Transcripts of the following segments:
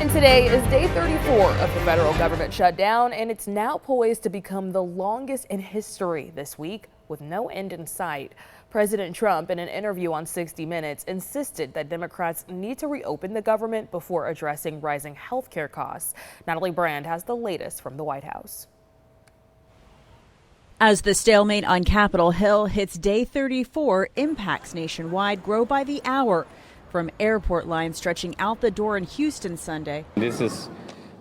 And today is day 34 of the federal government shutdown, and it's now poised to become the longest in history this week with no end in sight. President Trump, in an interview on 60 Minutes, insisted that Democrats need to reopen the government before addressing rising health care costs. Natalie Brand has the latest from the White House. As the stalemate on Capitol Hill hits day 34, impacts nationwide grow by the hour. From airport lines stretching out the door in Houston Sunday. This is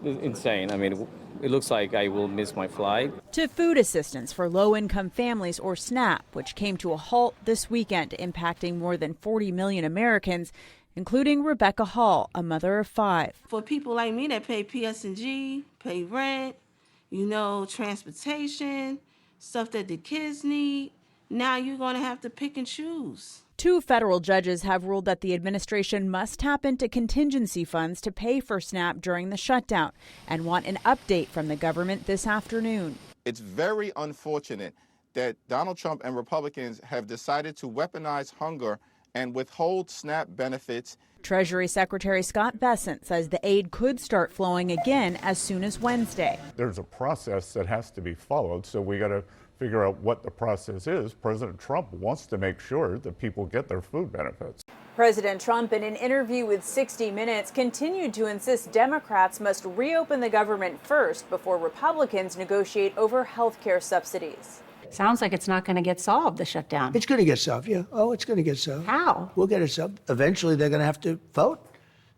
insane. I mean, it looks like I will miss my flight. To food assistance for low-income families, or SNAP, which came to a halt this weekend, impacting more than 40 million Americans, including Rebecca Hall, a mother of 5. For people like me that pay PS&G, pay rent, transportation, stuff that the kids need, now you're going to have to pick and choose. 2 federal judges have ruled that the administration must tap into contingency funds to pay for SNAP during the shutdown and want an update from the government this afternoon. It's very unfortunate that Donald Trump and Republicans have decided to weaponize hunger and withhold SNAP benefits. Treasury Secretary Scott Bessent says the aid could start flowing again as soon as Wednesday. There's a process that has to be followed, so we got to figure out what the process is. President Trump wants to make sure that people get their food benefits. President Trump, in an interview with 60 Minutes, continued to insist Democrats must reopen the government first before Republicans negotiate over health care subsidies. Sounds like it's not going to get solved, the shutdown. It's going to get solved, yeah. Oh, it's going to get solved. How? We'll get it solved. Eventually, they're going to have to vote.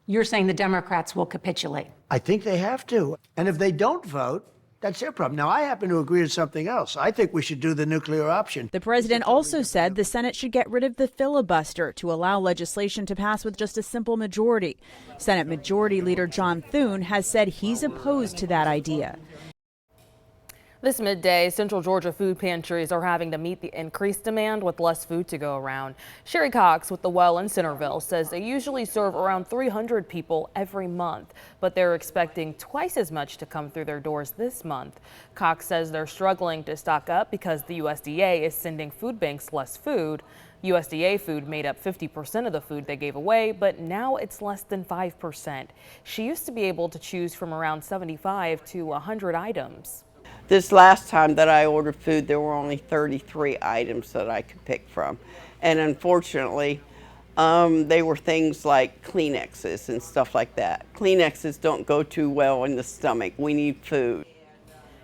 You're saying the Democrats will capitulate? I think they have to. And if they don't vote, that's their problem. Now, I happen to agree with something else. I think we should do the nuclear option. The president also said the Senate should get rid of the filibuster to allow legislation to pass with just a simple majority. Senate Majority Leader John Thune has said he's opposed to that idea. This midday, Central Georgia food pantries are having to meet the increased demand with less food to go around. Sherry Cox with the Well in Centerville says they usually serve around 300 people every month, but they're expecting twice as much to come through their doors this month. Cox says they're struggling to stock up because the USDA is sending food banks less food. USDA food made up 50% of the food they gave away, but now it's less than 5%. She used to be able to choose from around 75 to 100 items. This last time that I ordered food, there were only 33 items that I could pick from. And unfortunately, they were things like Kleenexes and stuff like that. Kleenexes don't go too well in the stomach. We need food.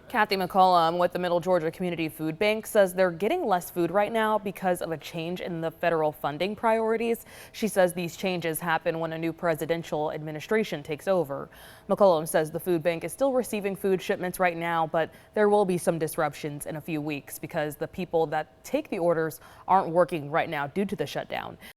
Kathy McCollum with the Middle Georgia Community Food Bank says they're getting less food right now because of a change in the federal funding priorities. She says these changes happen when a new presidential administration takes over. McCollum says the food bank is still receiving food shipments right now, but there will be some disruptions in a few weeks because the people that take the orders aren't working right now due to the shutdown.